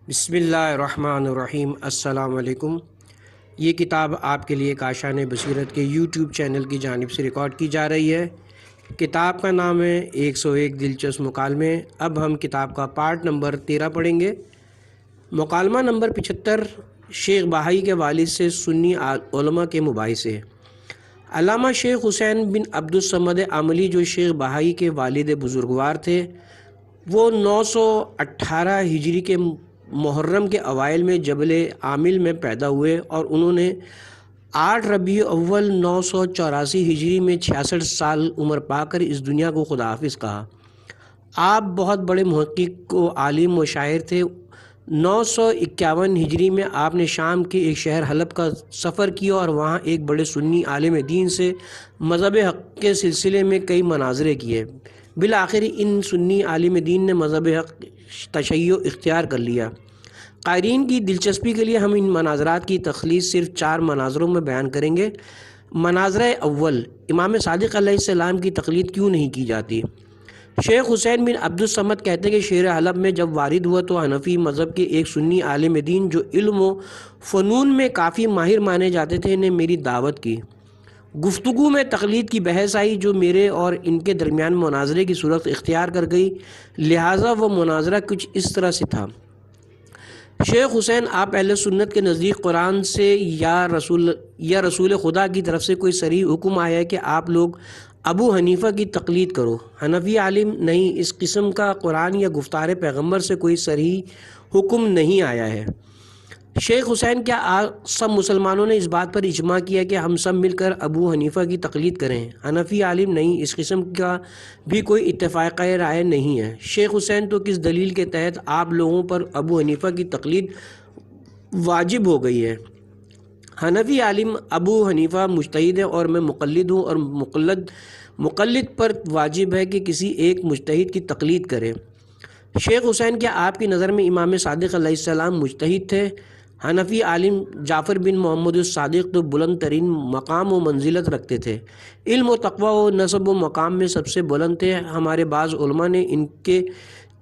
بسم اللہ الرحمن الرحیم۔ السلام علیکم۔ یہ کتاب آپ کے لیے کاشان بصیرت کے یوٹیوب چینل کی جانب سے ریکارڈ کی جا رہی ہے۔ کتاب کا نام ہے 101 دلچسپ مکالمے۔ اب ہم کتاب کا پارٹ نمبر 13 پڑھیں گے۔ مکالمہ نمبر 75، شیخ بہائی کے والد سے سنی علماء کے مباحثے۔ علامہ شیخ حسین بن عبدالصمد عاملی جو شیخ بہائی کے والد بزرگوار تھے، وہ 918 ہجری کے محرم کے اوائل میں جبل عامل میں پیدا ہوئے اور انہوں نے 8 ربیع اول 984 ہجری میں 66 سال عمر پا کر اس دنیا کو خدا حافظ کہا۔ آپ بہت بڑے محقق و عالم و شاعر تھے۔ 951 ہجری میں آپ نے شام کے ایک شہر حلب کا سفر کیا اور وہاں ایک بڑے سنی عالم دین سے مذہب حق کے سلسلے میں کئی مناظرے کیے۔ بالآخر ان سنی عالم دین نے مذہب حق تشیع اختیار کر لیا۔ قائرین کی دلچسپی کے لیے ہم ان مناظرات کی تخلیص صرف 4 مناظروں میں بیان کریں گے۔ مناظرہ اول، امام صادق علیہ السلام کی تقلید کیوں نہیں کی جاتی؟ شیخ حسین بن عبدالصمد کہتے ہیں کہ شہر حلب میں جب وارد ہوا تو حنفی مذہب کے ایک سنی عالم دین جو علم و فنون میں کافی ماہر مانے جاتے تھے نے میری دعوت کی۔ گفتگو میں تقلید کی بحث آئی جو میرے اور ان کے درمیان مناظرے کی صورت اختیار کر گئی، لہٰذا وہ مناظرہ کچھ اس طرح سے تھا۔ شیخ حسین، آپ اہل سنت کے نزدیک قرآن سے یا رسول خدا کی طرف سے کوئی صریح حکم آیا ہے کہ آپ لوگ ابو حنیفہ کی تقلید کرو؟ حنفی عالم: نہیں، اس قسم کا قرآن یا گفتار پیغمبر سے کوئی صریح حکم نہیں آیا ہے۔ شیخ حسین، کیا آپ سب مسلمانوں نے اس بات پر اجماع کیا کہ ہم سب مل کر ابو حنیفہ کی تقلید کریں؟ حنفی عالم: نہیں، اس قسم کا بھی کوئی اتفاق رائے نہیں ہے۔ شیخ حسین، تو کس دلیل کے تحت آپ لوگوں پر ابو حنیفہ کی تقلید واجب ہو گئی ہے؟ حنفی عالم: ابو حنیفہ مجتہد ہے اور میں مقلد ہوں، اور مقلد پر واجب ہے کہ کسی ایک مجتہد کی تقلید کرے۔ شیخ حسین، کیا آپ کی نظر میں امام صادق علیہ السلام مجتہد تھے؟ حنفی عالم: جعفر بن محمد الصادق تو بلند ترین مقام و منزلت رکھتے تھے، علم و تقوی و نسب و مقام میں سب سے بلند تھے۔ ہمارے بعض علماء نے ان کے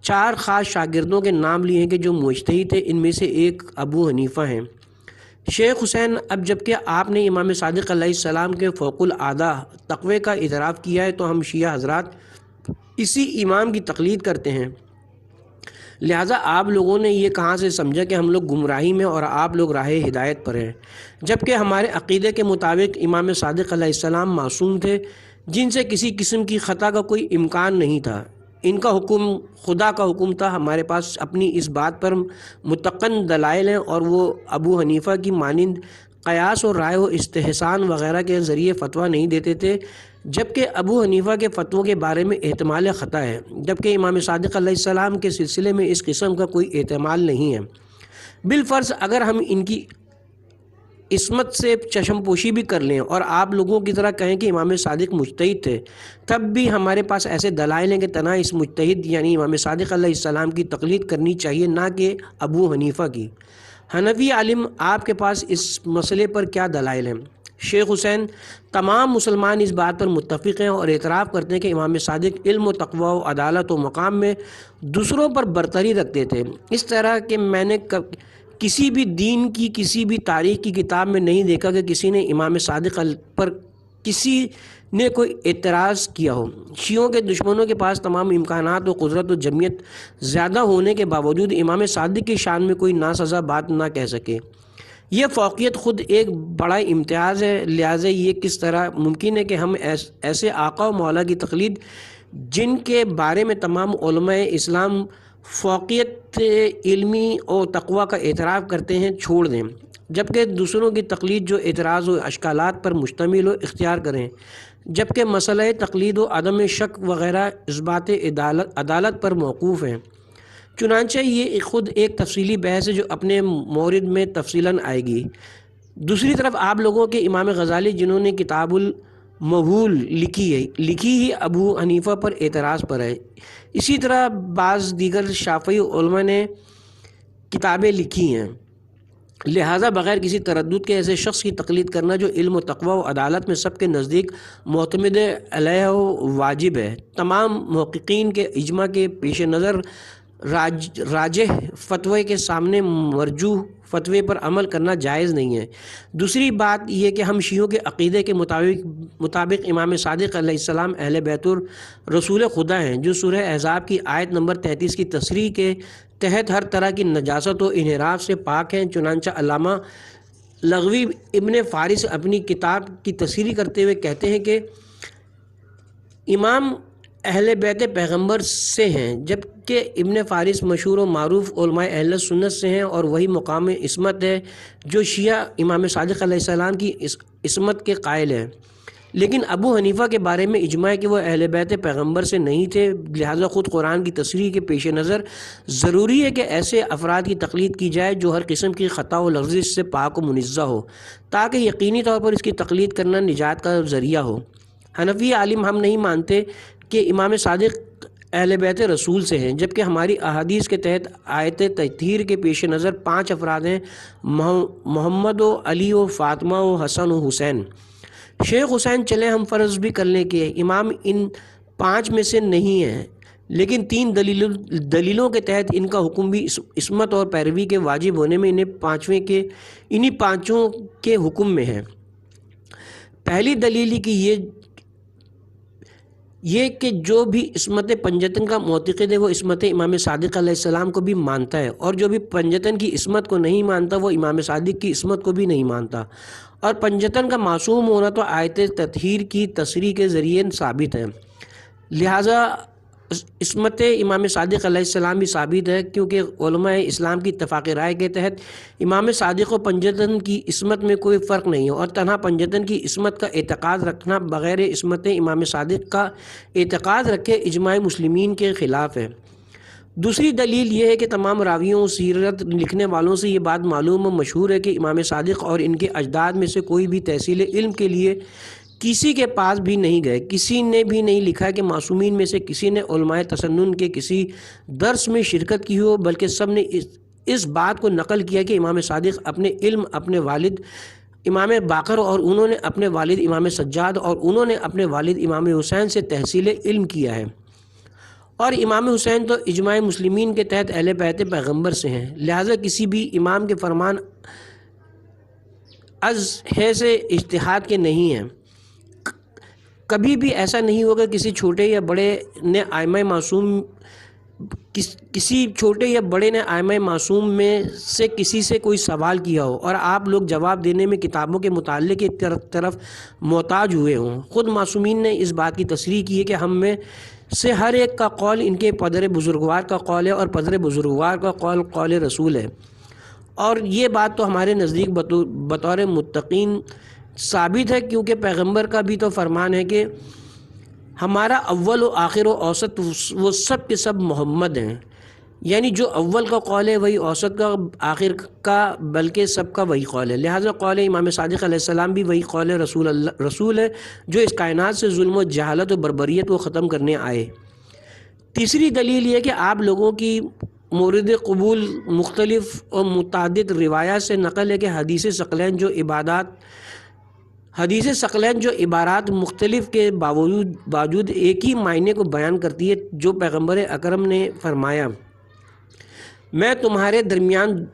4 خاص شاگردوں کے نام لیے ہیں کہ جو مجتہد تھے، ان میں سے ایک ابو حنیفہ ہیں۔ شیخ حسین، اب جبکہ آپ نے امام صادق علیہ السلام کے فوق العادہ تقوی کا اعتراف کیا ہے تو ہم شیعہ حضرات اسی امام کی تقلید کرتے ہیں، لہٰذا آپ لوگوں نے یہ کہاں سے سمجھا کہ ہم لوگ گمراہی میں اور آپ لوگ راہ ہدایت پر ہیں؟ جبکہ ہمارے عقیدے کے مطابق امام صادق علیہ السلام معصوم تھے، جن سے کسی قسم کی خطا کا کوئی امکان نہیں تھا۔ ان کا حکم خدا کا حکم تھا۔ ہمارے پاس اپنی اس بات پر متقن دلائل ہیں اور وہ ابو حنیفہ کی مانند قیاس اور رائے و استحسان وغیرہ کے ذریعے فتویٰ نہیں دیتے تھے، جبکہ ابو حنیفہ کے فتووں کے بارے میں احتمال خطا ہے، جبکہ امام صادق علیہ السلام کے سلسلے میں اس قسم کا کوئی احتمال نہیں ہے۔ بالفرض اگر ہم ان کی عصمت سے چشم پوشی بھی کر لیں اور آپ لوگوں کی طرح کہیں کہ امام صادق مجتہد تھے، تب بھی ہمارے پاس ایسے دلائل ہیں کہ تنہا اس مجتہد یعنی امام صادق علیہ السلام کی تقلید کرنی چاہیے، نہ کہ ابو حنیفہ کی۔ حنفی عالم، آپ کے پاس اس مسئلے پر کیا دلائل ہیں؟ شیخ حسین، تمام مسلمان اس بات پر متفق ہیں اور اعتراف کرتے ہیں کہ امام صادق علم و تقوی و عدالت و مقام میں دوسروں پر برتری رکھتے تھے، اس طرح کہ میں نے کسی بھی دین کی کسی بھی تاریخ کی کتاب میں نہیں دیکھا کہ کسی نے امام صادق پر کسی نے کوئی اعتراض کیا ہو۔ شیعوں کے دشمنوں کے پاس تمام امکانات و قدرت و جمعیت زیادہ ہونے کے باوجود امام صادق کی شان میں کوئی ناسزا بات نہ کہہ سکے۔ یہ فوقیت خود ایک بڑا امتیاز ہے، لہٰذا یہ کس طرح ممکن ہے کہ ہم ایسے آقا و مولا کی تقلید جن کے بارے میں تمام علماء اسلام فوقیت علمی اور تقوی کا اعتراف کرتے ہیں چھوڑ دیں، جبکہ دوسروں کی تقلید جو اعتراض و اشکالات پر مشتمل ہو اختیار کریں، جبکہ مسئلہ تقلید و عدم شک وغیرہ اثبات عدالت پر موقوف ہیں۔ چنانچہ یہ خود ایک تفصیلی بحث ہے جو اپنے مورد میں تفصیلاً آئے گی۔ دوسری طرف آپ لوگوں کے امام غزالی جنہوں نے کتاب المبہول لکھی ہی ابو حنیفہ پر اعتراض پر ہے، اسی طرح بعض دیگر شافعی علماء نے کتابیں لکھی ہیں، لہٰذا بغیر کسی تردد کے ایسے شخص کی تقلید کرنا جو علم و تقوی و عدالت میں سب کے نزدیک معتمد علیہ و واجب ہے۔ تمام محققین کے اجماع کے پیش نظر راجح فتوے کے سامنے مرجوح فتوے پر عمل کرنا جائز نہیں ہے۔ دوسری بات یہ کہ ہم شیعوں کے عقیدے کے مطابق امام صادق علیہ السلام اہل بیت رسول خدا ہیں، جو سورہ احزاب کی آیت نمبر 33 کی تصریح کے تحت ہر طرح کی نجاست و انحراف سے پاک ہیں۔ چنانچہ علامہ لغوی ابن فارس اپنی کتاب کی تصریح کرتے ہوئے کہتے ہیں کہ امام اہل بیت پیغمبر سے ہیں، جبکہ ابن فارس مشہور و معروف علماء اہل سنت سے ہیں، اور وہی مقام عصمت ہے جو شیعہ امام صادق علیہ السلام کی عصمت کے قائل ہیں۔ لیکن ابو حنیفہ کے بارے میں اجماع ہے کہ وہ اہل بیت پیغمبر سے نہیں تھے، لہٰذا خود قرآن کی تصریح کے پیش نظر ضروری ہے کہ ایسے افراد کی تقلید کی جائے جو ہر قسم کی خطا و لغزش سے پاک و منزہ ہو، تاکہ یقینی طور پر اس کی تقلید کرنا نجات کا ذریعہ ہو۔ حنفی عالم ہم نہیں مانتے کہ امام صادق اہل بیت رسول سے ہیں، جبکہ ہماری احادیث کے تحت آیت تطہیر کے پیش نظر 5 افراد ہیں: محمد و علی و فاطمہ و حسن و حسین۔ شیخ حسین چلیں ہم فرض بھی کر لیں کہ امام ان 5 میں سے نہیں ہیں، لیکن 3 دلیلوں کے تحت ان کا حکم بھی عصمت اور پیروی کے واجب ہونے میں انہی پانچوں کے حکم میں ہے۔ پہلی دلیل کی یہ کہ جو بھی عصمت پنجتن کا معتقد ہے وہ عصمت امام صادق علیہ السلام کو بھی مانتا ہے، اور جو بھی پنجتن کی عصمت کو نہیں مانتا وہ امام صادق کی عصمت کو بھی نہیں مانتا، اور پنجتن کا معصوم ہونا تو آیت تطہیر کی تصریح کے ذریعے ثابت ہے۔ لہٰذا عصمت امام صادق علیہ السلام بھی ثابت ہے، کیونکہ علماء اسلام کی اتفاق رائے کے تحت امام صادق و پنجتن کی عصمت میں کوئی فرق نہیں ہے، اور تنہا پنجتن کی عصمت کا اعتقاد رکھنا بغیر عصمت امام صادق کا اعتقاد رکھے اجماع مسلمین کے خلاف ہے۔ دوسری دلیل یہ ہے کہ تمام راویوں سیرت لکھنے والوں سے یہ بات معلوم و مشہور ہے کہ امام صادق اور ان کے اجداد میں سے کوئی بھی تحصیل علم کے لیے کسی کے پاس بھی نہیں گئے۔ کسی نے بھی نہیں لکھا کہ معصومین میں سے کسی نے علماء تسنن کے کسی درس میں شرکت کی ہو، بلکہ سب نے اس بات کو نقل کیا کہ امام صادق اپنے علم اپنے والد امام باقر اور انہوں نے اپنے والد امام سجاد اور انہوں نے اپنے والد امام حسین سے تحصیل علم کیا ہے، اور امام حسین تو اجماع مسلمین کے تحت اہل بیت پیغمبر سے ہیں۔ لہٰذا کسی بھی امام کے فرمان از ہے سے اجتہاد کے نہیں ہیں۔ کبھی بھی ایسا نہیں ہوگا کسی چھوٹے یا بڑے نے ائمہ معصوم میں سے کسی سے کوئی سوال کیا ہو اور آپ لوگ جواب دینے میں کتابوں کے مطالعے کی طرف محتاج ہوئے ہوں۔ خود معصومین نے اس بات کی تصریح کی ہے کہ ہم میں سے ہر ایک کا قول ان کے پدر بزرگوار کا قول ہے، اور پدر بزرگوار کا قول قول رسول ہے، اور یہ بات تو ہمارے نزدیک بطور متقین ثابت ہے، کیونکہ پیغمبر کا بھی تو فرمان ہے کہ ہمارا اول و آخر و اوسط وہ سب کے سب محمد ہیں، یعنی جو اول کا قول ہے وہی اوسط کا، آخر کا، بلکہ سب کا وہی قول ہے۔ لہٰذا قول امام صادق علیہ السلام بھی وہی قول رسول ہے جو اس کائنات سے ظلم و جہالت و بربریت کو ختم کرنے آئے۔ تیسری دلیل یہ کہ آپ لوگوں کی مورد قبول مختلف اور متعدد روایات سے نقل ہے کہ حدیث ثقلین جو عبارات مختلف کے باوجود ایک ہی معنی کو بیان کرتی ہے، جو پیغمبر اکرم نے فرمایا: میں تمہارے درمیان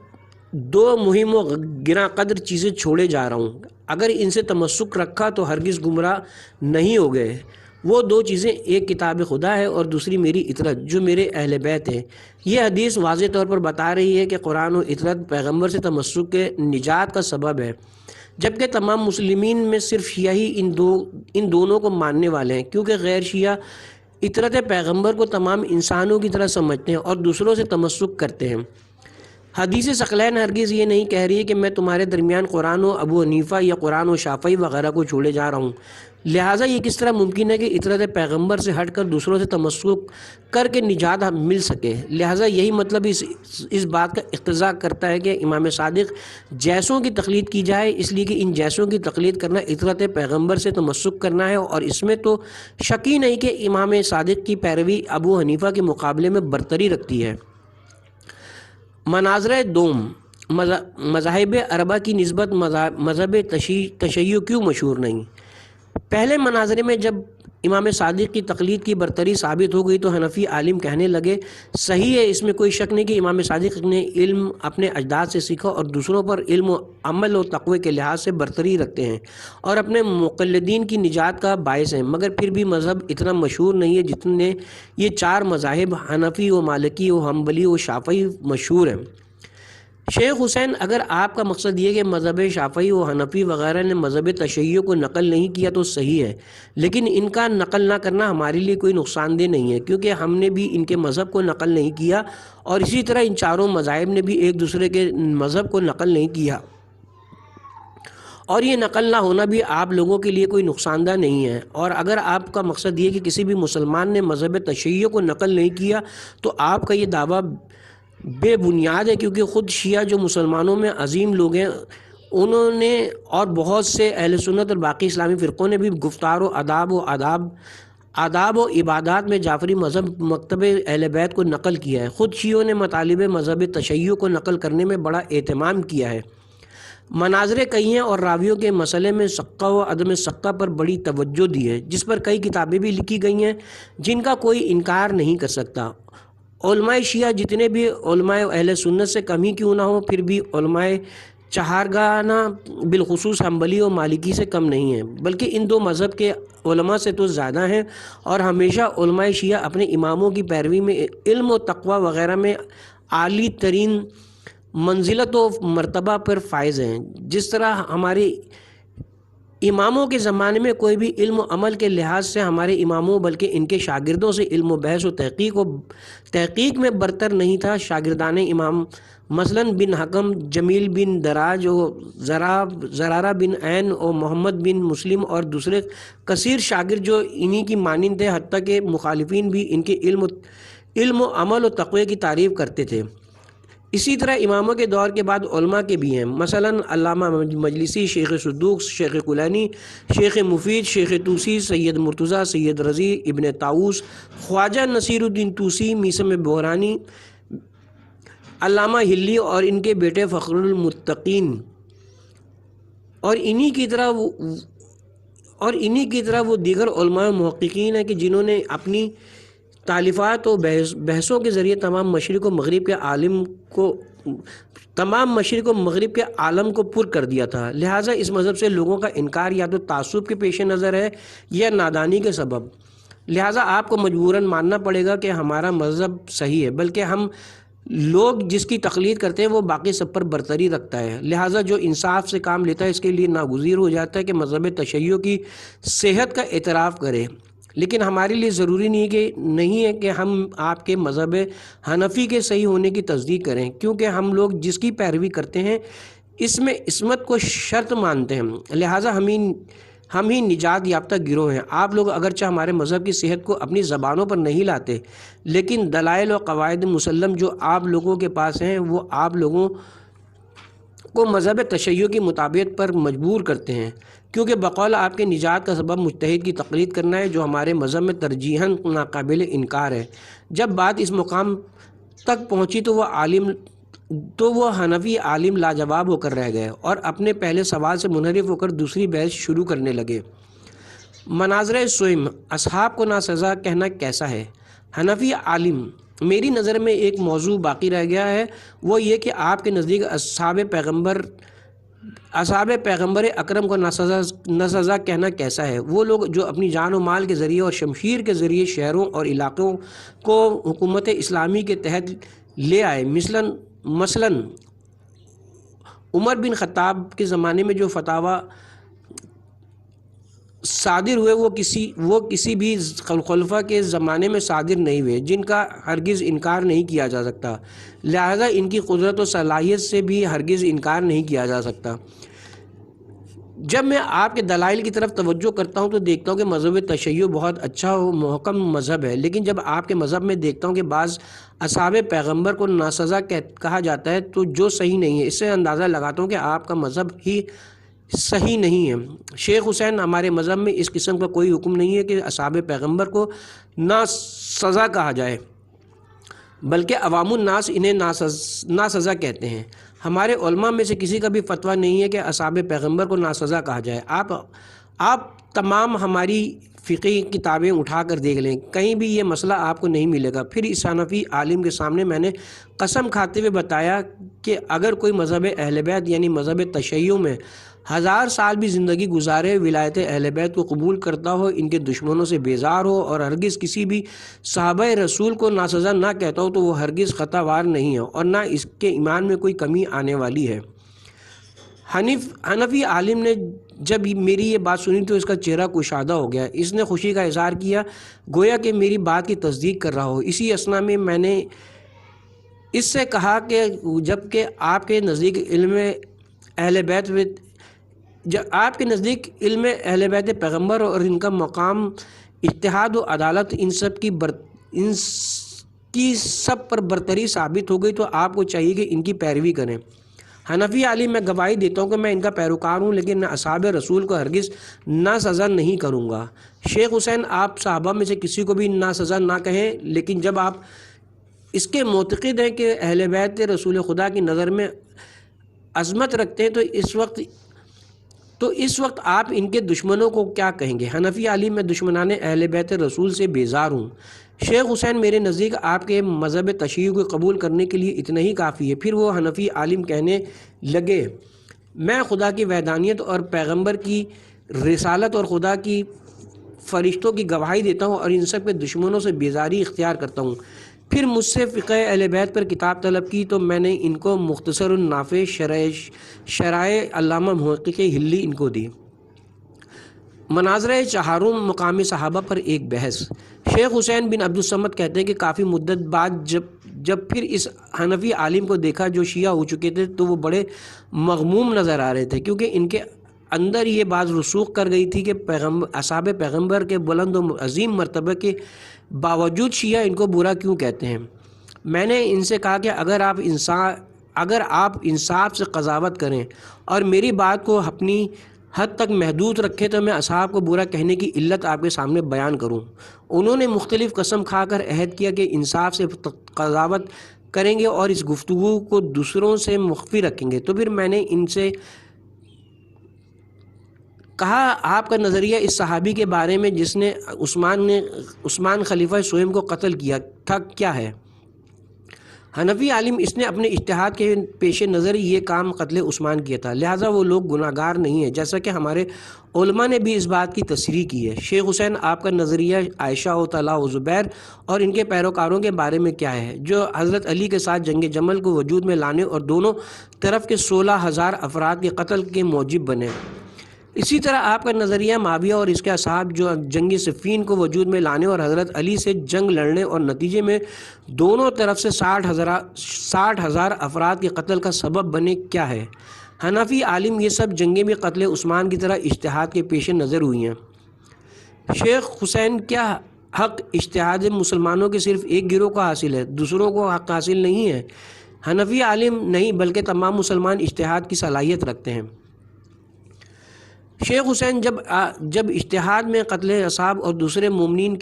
2 مہم و گراں قدر چیزیں چھوڑے جا رہا ہوں، اگر ان سے تمسک رکھا تو ہرگز گمراہ نہیں ہو گئے۔ وہ 2 چیزیں، ایک کتاب خدا ہے اور دوسری میری اطرت جو میرے اہل بیت ہیں۔ یہ حدیث واضح طور پر بتا رہی ہے کہ قرآن و اطرت پیغمبر سے تمسک کے نجات کا سبب ہے، جبکہ تمام مسلمین میں صرف شیعہ ہی ان دونوں کو ماننے والے ہیں، کیونکہ غیر شیعہ اطرت پیغمبر کو تمام انسانوں کی طرح سمجھتے ہیں اور دوسروں سے تمسک کرتے ہیں۔ حدیث ثقلین ہرگز یہ نہیں کہہ رہی ہے کہ میں تمہارے درمیان قرآن و ابو حنیفہ یا قرآن و شافعی وغیرہ کو چھوڑے جا رہا ہوں۔ لہٰذا یہ کس طرح ممکن ہے کہ اطرت پیغمبر سے ہٹ کر دوسروں سے تمسک کر کے نجات مل سکے؟ لہٰذا یہی مطلب اس بات کا اقتضا کرتا ہے کہ امام صادق جیسوں کی تقلید کی جائے، اس لیے کہ ان جیسوں کی تقلید کرنا اطرت پیغمبر سے تمسک کرنا ہے، اور اس میں تو شک ہی نہیں کہ امام صادق کی پیروی ابو حنیفہ کے مقابلے میں برتری رکھتی ہے۔ مناظرہ دوم، مذاہب اربعہ کی نسبت مذہب تشیع کیوں مشہور نہیں؟ پہلے مناظرے میں جب امام صادق کی تقلید کی برتری ثابت ہو گئی تو حنفی عالم کہنے لگے صحیح ہے، اس میں کوئی شک نہیں کہ امام صادق نے علم اپنے اجداد سے سیکھا اور دوسروں پر علم و عمل و تقوی کے لحاظ سے برتری رکھتے ہیں اور اپنے مقلدین کی نجات کا باعث ہیں، مگر پھر بھی مذہب اتنا مشہور نہیں ہے جتنے یہ چار مذاہب حنفی و مالکی و حنبلی و شافعی مشہور ہیں۔ شیخ حسین، اگر آپ کا مقصد یہ کہ مذہب شافعی و حنفی وغیرہ نے مذہب تشیع کو نقل نہیں کیا تو صحیح ہے، لیکن ان کا نقل نہ کرنا ہمارے لیے کوئی نقصان دہ نہیں ہے، کیونکہ ہم نے بھی ان کے مذہب کو نقل نہیں کیا اور اسی طرح ان چاروں مذاہب نے بھی ایک دوسرے کے مذہب کو نقل نہیں کیا، اور یہ نقل نہ ہونا بھی آپ لوگوں کے لیے کوئی نقصان دہ نہیں ہے۔ اور اگر آپ کا مقصد یہ کہ کسی بھی مسلمان نے مذہب تشیع کو نقل نہیں کیا تو آپ کا یہ دعویٰ بے بنیاد ہے، کیونکہ خود شیعہ جو مسلمانوں میں عظیم لوگ ہیں انہوں نے اور بہت سے اہل سنت اور باقی اسلامی فرقوں نے بھی گفتار و آداب و عبادات میں جعفری مذہب مکتب اہل بیت کو نقل کیا ہے۔ خود شیعوں نے مطالب مذہب تشیع کو نقل کرنے میں بڑا اہتمام کیا ہے، مناظرے کئی ہیں اور راویوں کے مسئلے میں سقہ و عدم سقہ پر بڑی توجہ دی ہے، جس پر کئی کتابیں بھی لکھی گئی ہیں جن کا کوئی انکار نہیں کر سکتا۔ علماء شیعہ جتنے بھی علماء اہل سنت سے کم ہی کیوں نہ ہوں، پھر بھی علماء چہارگانہ بالخصوص حنبلی و مالکی سے کم نہیں ہیں، بلکہ ان دو مذہب کے علماء سے تو زیادہ ہیں، اور ہمیشہ علماء شیعہ اپنے اماموں کی پیروی میں علم و تقوی وغیرہ میں عالی ترین منزلت و مرتبہ پر فائز ہیں۔ جس طرح ہمارے اماموں کے زمانے میں کوئی بھی علم و عمل کے لحاظ سے ہمارے اماموں بلکہ ان کے شاگردوں سے علم و بحث و تحقیق میں برتر نہیں تھا، شاگردان امام مثلاً بن حکم، جمیل بن دراج و زرارہ بن عین و محمد بن مسلم اور دوسرے کثیر شاگرد جو انہی کی مانند تھے، حتیٰ کہ مخالفین بھی ان کے علم و عمل و تقوی کی تعریف کرتے تھے۔ اسی طرح اماموں کے دور کے بعد علماء کے بھی ہیں، مثلاً علامہ مجلسی، شیخ صدوق، شیخ کلینی، شیخ مفید، شیخ طوسی، سید مرتضیٰ، سید رضی، ابن طاؤس، خواجہ نصیر الدین طوسی، میثم بحرانی، علامہ ہلی اور ان کے بیٹے فخر المتقین، اور انہی کی طرح وہ دیگر علماء محققین ہیں کہ جنہوں نے اپنی تالیفات و بحثوں کے ذریعے تمام مشرق و مغرب کے عالم کو پر کر دیا تھا۔ لہٰذا اس مذہب سے لوگوں کا انکار یا تو تعصب کے پیش نظر ہے یا نادانی کے سبب، لہٰذا آپ کو مجبوراً ماننا پڑے گا کہ ہمارا مذہب صحیح ہے، بلکہ ہم لوگ جس کی تقلید کرتے ہیں وہ باقی سب پر برتری رکھتا ہے، لہٰذا جو انصاف سے کام لیتا ہے اس کے لیے ناگزیر ہو جاتا ہے کہ مذہب تشیع کی صحت کا اعتراف کرے۔ لیکن ہمارے لیے ضروری نہیں ہے کہ ہم آپ کے مذہب حنفی کے صحیح ہونے کی تصدیق کریں، کیونکہ ہم لوگ جس کی پیروی کرتے ہیں اس میں عصمت کو شرط مانتے ہیں، لہٰذا ہم ہی نجات یافتہ گروہ ہیں۔ آپ لوگ اگرچہ ہمارے مذہب کی صحت کو اپنی زبانوں پر نہیں لاتے، لیکن دلائل و قواعد مسلم جو آپ لوگوں کے پاس ہیں وہ آپ لوگوں کو مذہب تشیع کی مطابقت پر مجبور کرتے ہیں، کیونکہ بقول آپ کے نجات کا سبب مجتہد کی تقلید کرنا ہے، جو ہمارے مذہب میں ترجیحاً ناقابل انکار ہے۔ جب بات اس مقام تک پہنچی تو وہ حنفی عالم لاجواب ہو کر رہ گئے اور اپنے پہلے سوال سے منحرف ہو کر دوسری بحث شروع کرنے لگے۔ مناظرہ سوئم، اصحاب کو ناسزا کہنا کیسا ہے؟ حنفی عالم: میری نظر میں ایک موضوع باقی رہ گیا ہے، وہ یہ کہ آپ کے نزدیک اصحاب پیغمبر اکرم کو ناسزا کہنا کیسا ہے؟ وہ لوگ جو اپنی جان و مال کے ذریعے اور شمشیر کے ذریعے شہروں اور علاقوں کو حکومت اسلامی کے تحت لے آئے، مثلاً عمر بن خطاب کے زمانے میں جو فتاویٰ صادر ہوئے وہ کسی بھی خلفاء کے زمانے میں صادر نہیں ہوئے، جن کا ہرگز انکار نہیں کیا جا سکتا، لہذا ان کی قدرت و صلاحیت سے بھی ہرگز انکار نہیں کیا جا سکتا۔ جب میں آپ کے دلائل کی طرف توجہ کرتا ہوں تو دیکھتا ہوں کہ مذہب تشیع بہت اچھا و محکم مذہب ہے، لیکن جب آپ کے مذہب میں دیکھتا ہوں کہ بعض اصحاب پیغمبر کو ناسزا کہا جاتا ہے تو جو صحیح نہیں ہے، اس سے اندازہ لگاتا ہوں کہ آپ کا مذہب ہی صحیح نہیں ہے۔ شیخ حسین، ہمارے مذہب میں اس قسم کا کوئی حکم نہیں ہے کہ اصحاب پیغمبر کو ناسزا کہا جائے، بلکہ عوام الناس انہیں ناسزا کہتے ہیں۔ ہمارے علماء میں سے کسی کا بھی فتویٰ نہیں ہے کہ اصحاب پیغمبر کو ناسزا کہا جائے۔ آپ تمام ہماری فقہی کتابیں اٹھا کر دیکھ لیں، کہیں بھی یہ مسئلہ آپ کو نہیں ملے گا۔ پھر اس حنفی عالم کے سامنے میں نے قسم کھاتے ہوئے بتایا کہ اگر کوئی مذہب اہل بیت یعنی مذہب تشیع میں 1000 سال بھی زندگی گزارے، ولایت اہل بیت کو قبول کرتا ہو، ان کے دشمنوں سے بیزار ہو اور ہرگز کسی بھی صحابہ رسول کو ناسزا نہ کہتا ہو، تو وہ ہرگز خطا وار نہیں ہے اور نہ اس کے ایمان میں کوئی کمی آنے والی ہے۔ حنفی عالم نے جب میری یہ بات سنی تو اس کا چہرہ کشادہ ہو گیا، اس نے خوشی کا اظہار کیا، گویا کہ میری بات کی تصدیق کر رہا ہو۔ اسی اثنا میں میں نے اس سے کہا کہ جب کہ آپ کے نزدیک علم اہل بیت پیغمبر اور ان کا مقام اجتہاد و عدالت ان کی سب پر برتری ثابت ہو گئی، تو آپ کو چاہیے کہ ان کی پیروی کریں۔ حنفی عالم میں گواہی دیتا ہوں کہ میں ان کا پیروکار ہوں، لیکن میں اصحاب رسول کو ہرگز ناسزا نہیں کروں گا۔ شیخ حسین، آپ صحابہ میں سے کسی کو بھی ناسزا نہ کہیں، لیکن جب آپ اس کے معتقد ہیں کہ اہل بیت رسول خدا کی نظر میں عظمت رکھتے ہیں، تو اس وقت آپ ان کے دشمنوں کو کیا کہیں گے؟ حنفی عالم، میں دشمنان اہل بیت رسول سے بیزار ہوں۔ شیخ حسین، میرے نزدیک آپ کے مذہب تشیع کو قبول کرنے کے لیے اتنا ہی کافی ہے۔ پھر وہ حنفی عالم کہنے لگے، میں خدا کی وحدانیت اور پیغمبر کی رسالت اور خدا کی فرشتوں کی گواہی دیتا ہوں اور ان سب کے دشمنوں سے بیزاری اختیار کرتا ہوں۔ پھر مجھ سے فقہ اہل بیت پر کتاب طلب کی تو میں نے ان کو مختصر النافع شرائع علامہ محقق ہلی ان کو دی۔ مناظرہ چہارم، مقام صحابہ پر ایک بحث۔ شیخ حسین بن عبدالصمد کہتے ہیں کہ کافی مدت بعد جب پھر اس حنفی عالم کو دیکھا جو شیعہ ہو چکے تھے، تو وہ بڑے مغموم نظر آ رہے تھے، کیونکہ ان کے اندر یہ بات رسوخ کر گئی تھی کہ اصحاب پیغمبر کے بلند و عظیم مرتبہ کے باوجود شیعہ ان کو برا کیوں کہتے ہیں۔ میں نے ان سے کہا کہ اگر آپ انصاف سے قضاوت کریں اور میری بات کو اپنی حد تک محدود رکھیں تو میں اصحاب کو برا کہنے کی علت آپ کے سامنے بیان کروں۔ انہوں نے مختلف قسم کھا کر عہد کیا کہ انصاف سے قضاوت کریں گے اور اس گفتگو کو دوسروں سے مخفی رکھیں گے۔ تو پھر میں نے ان سے کہا، آپ کا نظریہ اس صحابی کے بارے میں جس نے عثمان خلیفہ سوئم کو قتل کیا تھا کیا ہے؟ حنفی عالم، اس نے اپنے اجتہاد کے پیش نظر یہ کام قتل عثمان کیا تھا، لہٰذا وہ لوگ گناہ گار نہیں ہیں، جیسا کہ ہمارے علماء نے بھی اس بات کی تصریح کی ہے۔ شیخ حسین، آپ کا نظریہ عائشہ و طلحہ و زبیر اور ان کے پیروکاروں کے بارے میں کیا ہے، جو حضرت علی کے ساتھ جنگ جمل کو وجود میں لانے اور دونوں طرف کے 16,000 افراد کے قتل کے موجب بنے؟ اسی طرح آپ کا نظریہ معاویہ اور اس کے اصحاب جو جنگ صفین کو وجود میں لانے اور حضرت علی سے جنگ لڑنے اور نتیجے میں دونوں طرف سے 60,000 افراد کے قتل کا سبب بنے کیا ہے؟ حنفی عالم، یہ سب جنگیں بھی قتل عثمان کی طرح اجتہاد کے پیش نظر ہوئی ہیں۔ شیخ حسین، کیا حق اجتہاد مسلمانوں کے صرف ایک گروہ کو حاصل ہے، دوسروں کو حق حاصل نہیں ہے؟ حنفی عالم، نہیں، بلکہ تمام مسلمان اجتہاد کی صلاحیت رکھتے ہیں۔ شیخ حسین، جب اجتہاد میں قتل اصحاب اور دوسرے مومنین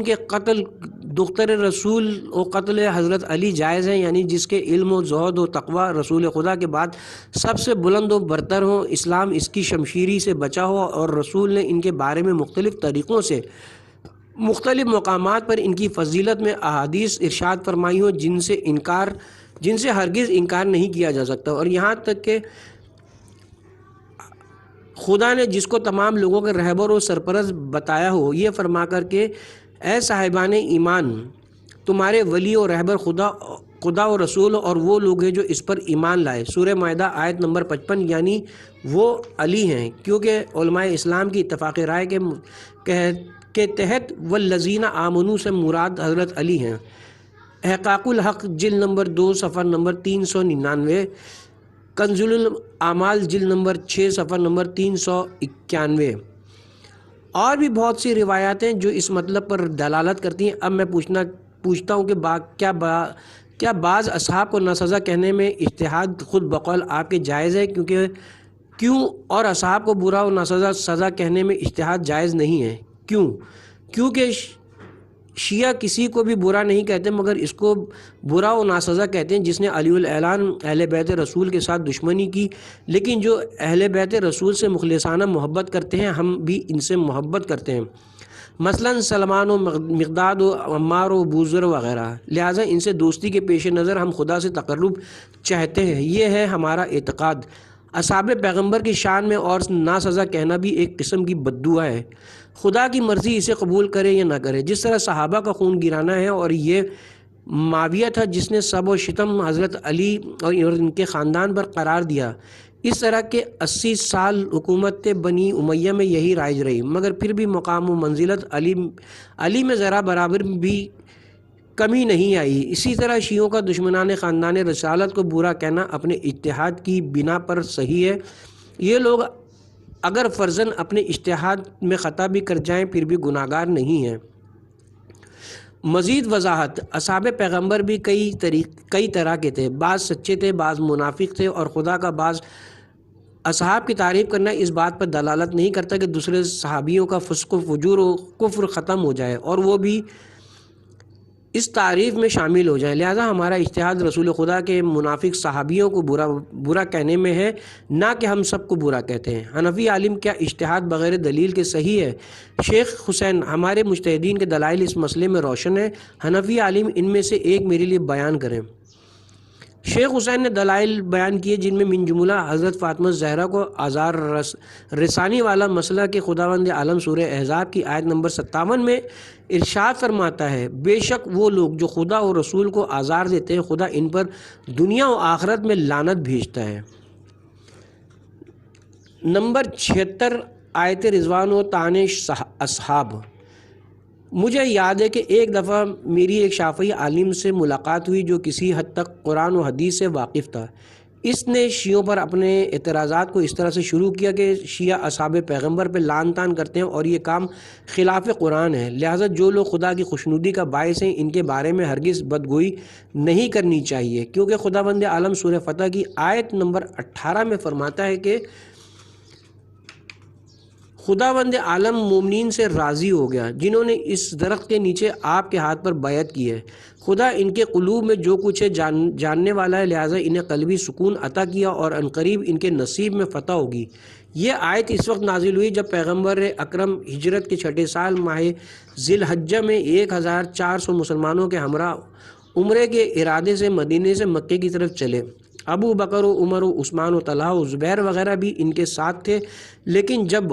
کے قتل دختر رسول و قتل حضرت علی جائز ہیں، یعنی جس کے علم و زہد و تقوی رسول خدا کے بعد سب سے بلند و برتر ہوں، اسلام اس کی شمشیری سے بچا ہو اور رسول نے ان کے بارے میں مختلف طریقوں سے مختلف مقامات پر ان کی فضیلت میں احادیث ارشاد فرمائی ہوں جن سے ہرگز انکار نہیں کیا جا سکتا، اور یہاں تک کہ خدا نے جس کو تمام لوگوں کے رہبر و سرپرست بتایا ہو، یہ فرما کر کہ اے صاحبان ایمان، تمہارے ولی و رہبر خدا و رسول اور وہ لوگ ہیں جو اس پر ایمان لائے۔ سورہ مائدہ آیت نمبر 55، یعنی وہ علی ہیں، کیونکہ علماء اسلام کی اتفاق رائے کے تحت والذین آمنوا سے مراد حضرت علی ہیں۔ احقاق الحق جلد نمبر 2 صفحہ نمبر 399، کنز الاعمال جلد نمبر 6 صفحہ نمبر 391، اور بھی بہت سی روایات ہیں جو اس مطلب پر دلالت کرتی ہیں۔ اب میں پوچھتا ہوں کہ کیا بعض اصحاب کو ناسزا کہنے میں اجتہاد خود بقول آپ کے جائز ہے؟ کیوں اور اصحاب کو برا و ناسزا سزا کہنے میں اجتہاد جائز نہیں ہے؟ کیوں؟ کیونکہ شیعہ کسی کو بھی برا نہیں کہتے مگر اس کو برا و ناسزا کہتے ہیں جس نے علی الاعلان اہل بیت رسول کے ساتھ دشمنی کی، لیکن جو اہل بیت رسول سے مخلصانہ محبت کرتے ہیں ہم بھی ان سے محبت کرتے ہیں، مثلا سلمان و مقداد و عمار و بوذر وغیرہ، لہٰذا ان سے دوستی کے پیش نظر ہم خدا سے تقرب چاہتے ہیں، یہ ہے ہمارا اعتقاد۔ اصحاب پیغمبر کی شان میں اور ناسزا کہنا بھی ایک قسم کی بددعا ہے، خدا کی مرضی اسے قبول کرے یا نہ کرے۔ جس طرح صحابہ کا خون گرانا ہے اور یہ معاویہ تھا جس نے سب و شتم حضرت علی اور ان کے خاندان پر قرار دیا، اس طرح کے 80 سال حکومت بنی امیہ میں یہی رائج رہی، مگر پھر بھی مقام و منزلت علی میں ذرا برابر بھی کمی نہیں آئی۔ اسی طرح شیعوں کا دشمنان خاندان رسالت کو برا کہنا اپنے اجتہاد کی بنا پر صحیح ہے۔ یہ لوگ اگر فرضاً اپنے اجتہاد میں خطا بھی کر جائیں پھر بھی گناہگار نہیں ہیں۔ مزید وضاحت: اصحاب پیغمبر بھی کئی طرح کے تھے، بعض سچے تھے، بعض منافق تھے، اور خدا کا بعض اصحاب کی تعریف کرنا اس بات پر دلالت نہیں کرتا کہ دوسرے صحابیوں کا فسق و فجور و کفر ختم ہو جائے اور وہ بھی اس تعریف میں شامل ہو جائیں۔ لہذا ہمارا اجتہاد رسول خدا کے منافق صحابیوں کو برا کہنے میں ہے، نہ کہ ہم سب کو برا کہتے ہیں۔ حنفی عالم کیا اجتہاد بغیر دلیل کے صحیح ہے؟ شیخ حسین: ہمارے مجتہدین کے دلائل اس مسئلے میں روشن ہیں، حنفی عالم ان میں سے ایک میرے لیے بیان کریں۔ شیخ حسین نے دلائل بیان کیے جن میں من جملہ حضرت فاطمہ زہرا کو آزار رسانی والا مسئلہ کہ خداوند عالم سورہ احزاب کی آیت نمبر 57 میں ارشاد فرماتا ہے، بے شک وہ لوگ جو خدا اور رسول کو آزار دیتے ہیں خدا ان پر دنیا و آخرت میں لعنت بھیجتا ہے۔ نمبر 76 آیت رضوان و طعن اصحاب۔ مجھے یاد ہے کہ ایک دفعہ میری ایک شافعی عالم سے ملاقات ہوئی جو کسی حد تک قرآن و حدیث سے واقف تھا۔ اس نے شیعوں پر اپنے اعتراضات کو اس طرح سے شروع کیا کہ شیعہ اصحاب پیغمبر پہ لعن طعن کرتے ہیں اور یہ کام خلاف قرآن ہے، لہٰذا جو لوگ خدا کی خوشنودی کا باعث ہیں ان کے بارے میں ہرگز بدگوئی نہیں کرنی چاہیے، کیونکہ خداوند عالم سورہ فتح کی آیت نمبر 18 میں فرماتا ہے کہ خداوند عالم مومنین سے راضی ہو گیا جنہوں نے اس درخت کے نیچے آپ کے ہاتھ پر بیعت کی ہے، خدا ان کے قلوب میں جو کچھ ہے جاننے والا ہے، لہٰذا انہیں قلبی سکون عطا کیا اور عنقریب ان کے نصیب میں فتح ہوگی۔ یہ آیت اس وقت نازل ہوئی جب پیغمبر اکرم ہجرت کے 6 سال ماہ ذی الحجہ میں 1400 مسلمانوں کے ہمراہ عمرے کے ارادے سے مدینے سے مکے کی طرف چلے۔ ابو بکر و عمر و عثمان و طلحہ و زبیر وغیرہ بھی ان کے ساتھ تھے، لیکن جب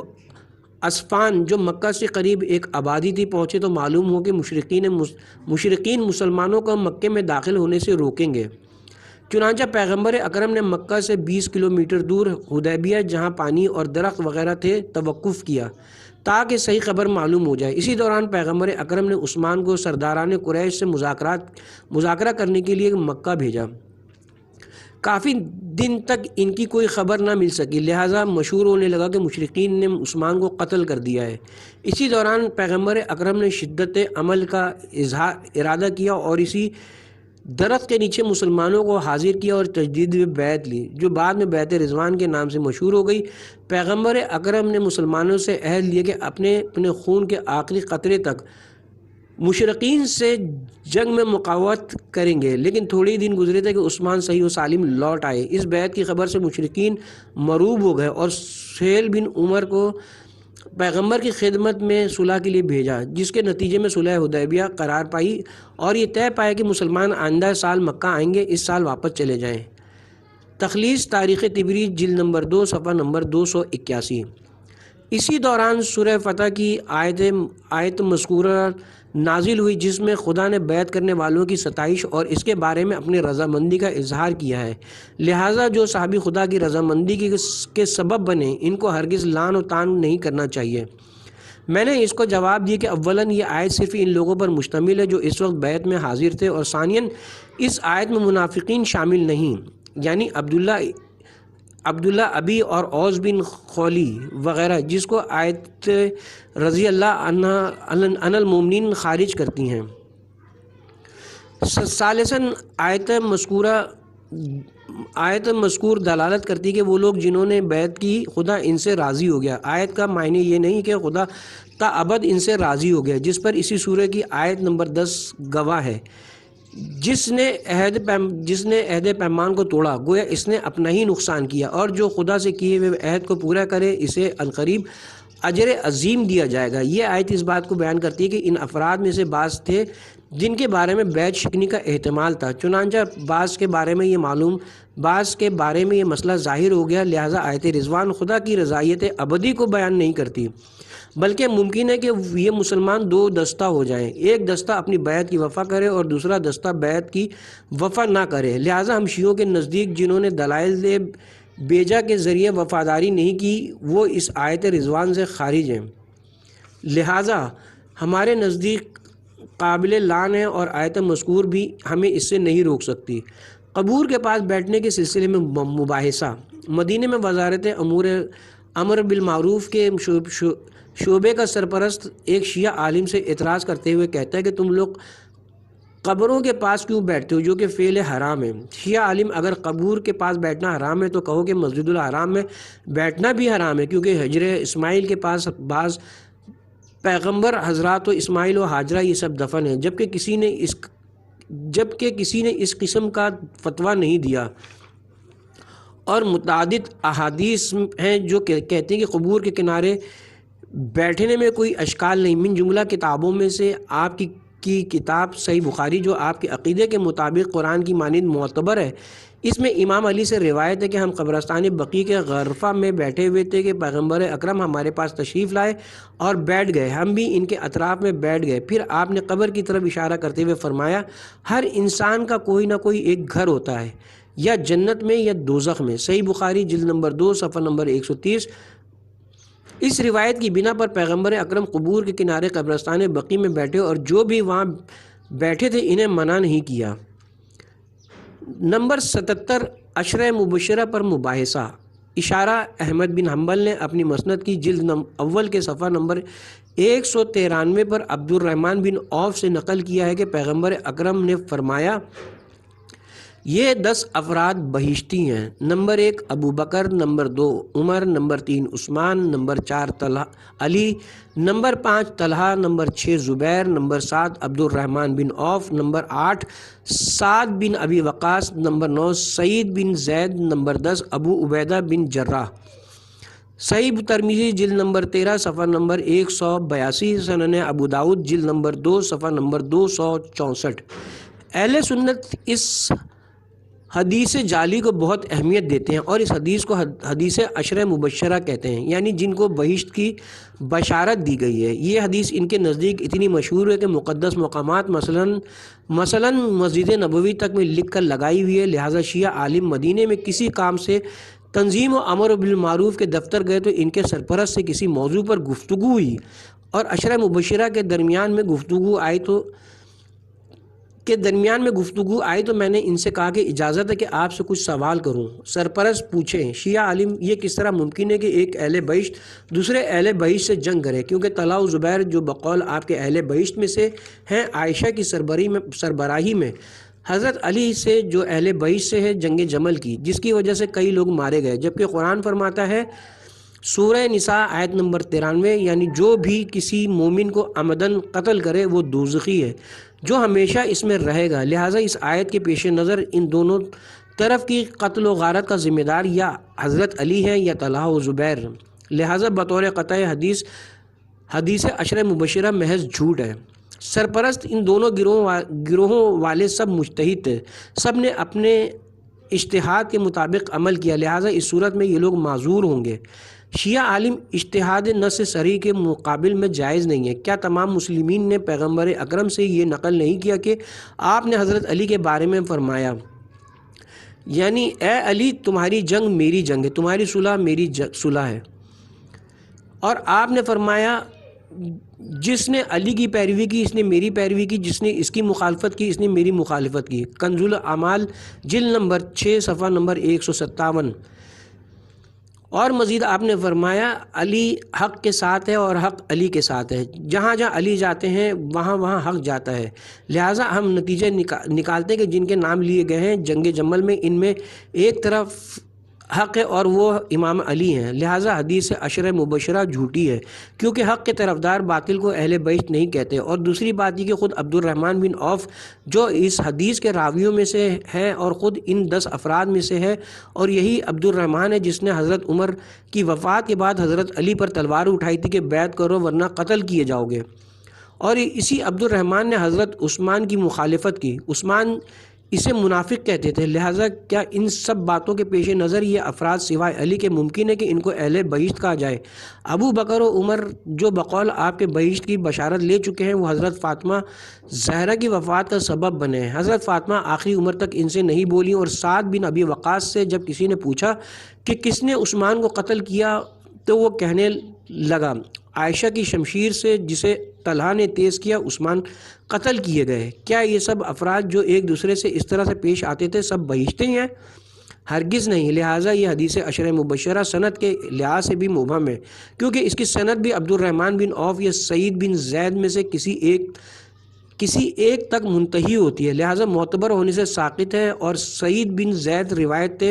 اسفان جو مکہ سے قریب ایک آبادی تھی پہنچے تو معلوم ہو کہ مشرقین مسلمانوں کو مکے میں داخل ہونے سے روکیں گے، چنانچہ پیغمبر اکرم نے مکہ سے 20 کلومیٹر دور حدیبیہ جہاں پانی اور درخت وغیرہ تھے توقف کیا تاکہ صحیح خبر معلوم ہو جائے۔ اسی دوران پیغمبر اکرم نے عثمان کو سرداران قریش سے مذاکرہ کرنے کے لیے مکہ بھیجا۔ کافی دن تک ان کی کوئی خبر نہ مل سکی، لہٰذا مشہور ہونے لگا کہ مشرقین نے عثمان کو قتل کر دیا ہے۔ اسی دوران پیغمبر اکرم نے شدت عمل کا ارادہ کیا اور اسی درخت کے نیچے مسلمانوں کو حاضر کیا اور تجدید بیعت لی، جو بعد میں بیعت رضوان کے نام سے مشہور ہو گئی۔ پیغمبر اکرم نے مسلمانوں سے عہد لیا کہ اپنے خون کے آخری قطرے تک مشرقین سے جنگ میں مقاومت کریں گے، لیکن تھوڑی دن گزرے تھے کہ عثمان صحیح و سالم لوٹ آئے۔ اس بیعت کی خبر سے مشرقین مرعوب ہو گئے اور سہیل بن عمر کو پیغمبر کی خدمت میں صلح کے لیے بھیجا، جس کے نتیجے میں صلح حدیبیہ قرار پائی اور یہ طے پایا کہ مسلمان آئندہ سال مکہ آئیں گے، اس سال واپس چلے جائیں۔ تخلیص تاریخ طبری جلد نمبر 2 صفحہ نمبر 281۔ اسی دوران سورہ فتح کی آیت مذکورہ نازل ہوئی جس میں خدا نے بیعت کرنے والوں کی ستائش اور اس کے بارے میں اپنی رضامندی کا اظہار کیا ہے، لہٰذا جو صحابی خدا کی رضامندی کے سبب بنے ان کو ہرگز لعن و طعن نہیں کرنا چاہیے۔ میں نے اس کو جواب دیا کہ اولاً یہ آیت صرف ان لوگوں پر مشتمل ہے جو اس وقت بیعت میں حاضر تھے، اور ثانیاً اس آیت میں منافقین شامل نہیں، یعنی عبداللہ ابی اور اوس بن خولی وغیرہ، جس کو آیت رضی اللہ عن المومنین خارج کرتی ہیں۔ ثالثاً آیت مذکور دلالت کرتی کہ وہ لوگ جنہوں نے بیعت کی خدا ان سے راضی ہو گیا۔ آیت کا معنی یہ نہیں کہ خدا تا ابد ان سے راضی ہو گیا، جس پر اسی سورہ کی آیت نمبر 10 گواہ ہے۔ جس نے عہد پیمان کو توڑا، گویا اس نے اپنا ہی نقصان کیا، اور جو خدا سے کیے ہوئے عہد کو پورا کرے اسے عنقریب اجر عظیم دیا جائے گا۔ یہ آیت اس بات کو بیان کرتی ہے کہ ان افراد میں سے بعض تھے جن کے بارے میں بیعت شکنی کا احتمال تھا، چنانچہ بعض کے بارے میں یہ مسئلہ ظاہر ہو گیا، لہذا آیت رضوان خدا کی رضایت ابدی کو بیان نہیں کرتی، بلکہ ممکن ہے کہ یہ مسلمان دو دستہ ہو جائیں، ایک دستہ اپنی بیعت کی وفا کرے اور دوسرا دستہ بیعت کی وفا نہ کرے۔ لہذا ہم شیعوں کے نزدیک جنہوں نے دلائل بیجا کے ذریعے وفاداری نہیں کی وہ اس آیت رضوان سے خارج ہیں، لہذا ہمارے نزدیک قابل لعن ہے، اور آیت مذکور بھی ہمیں اس سے نہیں روک سکتی۔ قبور کے پاس بیٹھنے کے سلسلے میں مباحثہ۔ مدینہ میں وزارت امر بالمعروف کے شعبے کا سرپرست ایک شیعہ عالم سے اعتراض کرتے ہوئے کہتا ہے کہ تم لوگ قبروں کے پاس کیوں بیٹھتے ہو، جو کہ فعل حرام ہے۔ شیعہ عالم: اگر قبور کے پاس بیٹھنا حرام ہے تو کہو کہ مسجد الحرام میں بیٹھنا بھی حرام ہے، کیونکہ حجر اسماعیل کے پاس بعض پیغمبر حضرات و اسماعیل و ہاجرہ یہ سب دفن ہیں، جبکہ کسی نے اس قسم کا فتویٰ نہیں دیا، اور متعدد احادیث ہیں جو کہتے ہیں کہ قبور کے کنارے بیٹھنے میں کوئی اشکال نہیں۔ من جملہ کتابوں میں سے آپ کی کتاب صحیح بخاری، جو آپ کے عقیدے کے مطابق قرآن کی مانند معتبر ہے، اس میں امام علی سے روایت ہے کہ ہم قبرستان بقیع کے غرفہ میں بیٹھے ہوئے تھے کہ پیغمبر اکرم ہمارے پاس تشریف لائے اور بیٹھ گئے، ہم بھی ان کے اطراف میں بیٹھ گئے۔ پھر آپ نے قبر کی طرف اشارہ کرتے ہوئے فرمایا، ہر انسان کا کوئی نہ کوئی ایک گھر ہوتا ہے، یا جنت میں یا دوزخ میں۔ صحیح بخاری جلد نمبر 2 صفحہ نمبر 130۔ اس روایت کی بنا پر پیغمبر اکرم قبور کے کنارے قبرستان بقیع میں بیٹھے، اور جو بھی وہاں بیٹھے تھے انہیں منع نہیں کیا۔ نمبر 77 عشرہ مبشرہ پر مباحثہ۔ اشارہ احمد بن حنبل نے اپنی مسند کی جلد اول کے صفحہ نمبر 193 پر عبد الرحمن بن عوف سے نقل کیا ہے کہ پیغمبر اکرم نے فرمایا، یہ 10 افراد بہشتی ہیں: نمبر 1 ابو بکر، نمبر 2 عمر، نمبر 3 عثمان، نمبر 4 علی، نمبر 5 طلحہ، نمبر 6 زبیر، نمبر 7 عبد الرحمن بن عوف، نمبر 8 سعد بن ابی وقاص، نمبر 9 سعید بن زید، نمبر 10 ابو عبیدہ بن جراح۔ صحیح ترمذی جلد نمبر 13 صفحہ نمبر 182، سنن ابو داؤد جلد نمبر 2 صفحہ نمبر 264۔ اہل سنت اس حدیث جعلی کو بہت اہمیت دیتے ہیں، اور اس حدیث کو حدیث عشرہ مبشرہ کہتے ہیں، یعنی جن کو بہشت کی بشارت دی گئی ہے۔ یہ حدیث ان کے نزدیک اتنی مشہور ہے کہ مقدس مقامات مثلا مسجد نبوی تک میں لکھ کر لگائی ہوئی ہے، لہٰذا شیعہ عالم مدینہ میں کسی کام سے تنظیم و امر بالمعروف کے دفتر گئے تو ان کے سرپرست سے کسی موضوع پر گفتگو ہوئی، اور عشرہ مبشرہ کے درمیان میں گفتگو آئی تو میں نے ان سے کہا کہ اجازت ہے کہ آپ سے کچھ سوال کروں۔ سرپرست پوچھیں: شیعہ عالم، یہ کس طرح ممکن ہے کہ ایک اہل بہشت دوسرے اہل بہشت سے جنگ کرے؟ کیونکہ طلحہ و زبیر جو بقول آپ کے اہل بہشت میں سے ہیں، عائشہ کی سربراہی میں حضرت علی سے جو اہل بہشت سے ہے جنگ جمل کی، جس کی وجہ سے کئی لوگ مارے گئے، جبکہ قرآن فرماتا ہے سورہ نساء آیت نمبر 93، یعنی جو بھی کسی مومن کو عمدن قتل کرے وہ دوزخی ہے، جو ہمیشہ اس میں رہے گا۔ لہٰذا اس آیت کے پیش نظر ان دونوں طرف کی قتل و غارت کا ذمہ دار یا حضرت علی ہے یا طلحہ و زبیر، لہٰذا بطور قطع حدیث عشرہ مبشرہ محض جھوٹ ہے۔ سرپرست ان دونوں گروہوں والے سب مجتہد تھے، سب نے اپنے اجتہاد کے مطابق عمل کیا، لہٰذا اس صورت میں یہ لوگ معذور ہوں گے۔ شیعہ عالم: اجتہاد نص صریح کے مقابل میں جائز نہیں ہے۔ کیا تمام مسلمین نے پیغمبر اکرم سے یہ نقل نہیں کیا کہ آپ نے حضرت علی کے بارے میں فرمایا، یعنی اے علی، تمہاری جنگ میری جنگ ہے، تمہاری صلح میری صلح ہے؟ اور آپ نے فرمایا، جس نے علی کی پیروی کی اس نے میری پیروی کی، جس نے اس کی مخالفت کی اس نے میری مخالفت کی۔ کنز الاعمال جلد نمبر 6 صفحہ نمبر 157۔ اور مزید آپ نے فرمایا، علی حق کے ساتھ ہے اور حق علی کے ساتھ ہے، جہاں جہاں علی جاتے ہیں وہاں وہاں حق جاتا ہے۔ لہٰذا ہم نتیجے نکالتے ہیں کہ جن کے نام لیے گئے ہیں جنگ جمل میں، ان میں ایک طرف حق ہے اور وہ امام علی ہیں، لہٰذا حدیث عشر مبشرہ جھوٹی ہے، کیونکہ حق کے طرفدار باطل کو اہل بہشت نہیں کہتے۔ اور دوسری بات یہ کہ خود عبد الرحمن بن عوف جو اس حدیث کے راویوں میں سے ہے اور خود ان 10 افراد میں سے ہے، اور یہی عبد الرحمن ہے جس نے حضرت عمر کی وفات کے بعد حضرت علی پر تلوار اٹھائی تھی کہ بیعت کرو ورنہ قتل کیے جاؤ گے، اور اسی عبد الرحمن نے حضرت عثمان کی مخالفت کی۔ عثمان اسے منافق کہتے تھے، لہٰذا کیا ان سب باتوں کے پیش نظر یہ افراد سوائے علی کے ممکن ہے کہ ان کو اہل بہشت کہا جائے؟ ابو بکر و عمر جو بقول آپ کے بہشت کی بشارت لے چکے ہیں، وہ حضرت فاطمہ زہرا کی وفات کا سبب بنے ہیں۔ حضرت فاطمہ آخری عمر تک ان سے نہیں بولیں، اور سعد بن ابی وقاص سے جب کسی نے پوچھا کہ کس نے عثمان کو قتل کیا تو وہ کہنے لگا عائشہ کی شمشیر سے جسے طلحہ نے تیز کیا عثمان قتل کیے گئے۔ کیا یہ سب افراد جو ایک دوسرے سے اس طرح سے پیش آتے تھے سب بہشتے ہیں؟ ہرگز نہیں، لہٰذا یہ حدیث عشر مبشرہ سند کے لحاظ سے بھی مبہم ہے، کیونکہ اس کی سند بھی عبد الرحمن بن عوف یا سعید بن زید میں سے کسی ایک تک منتہی ہوتی ہے، لہٰذا معتبر ہونے سے ساقط ہے۔ اور سعید بن زید روایت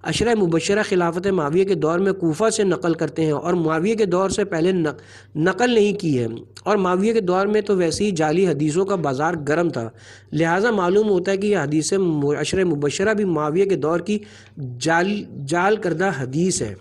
عشرہ مبشرہ خلافت معاویہ کے دور میں کوفہ سے نقل کرتے ہیں، اور معاویہ کے دور سے پہلے نقل نہیں کی ہے، اور معاویہ کے دور میں تو ویسے ہی جعلی حدیثوں کا بازار گرم تھا، لہٰذا معلوم ہوتا ہے کہ یہ حدیث عشرہ مبشرہ بھی معاویہ کے دور کی جعل کردہ حدیث ہے۔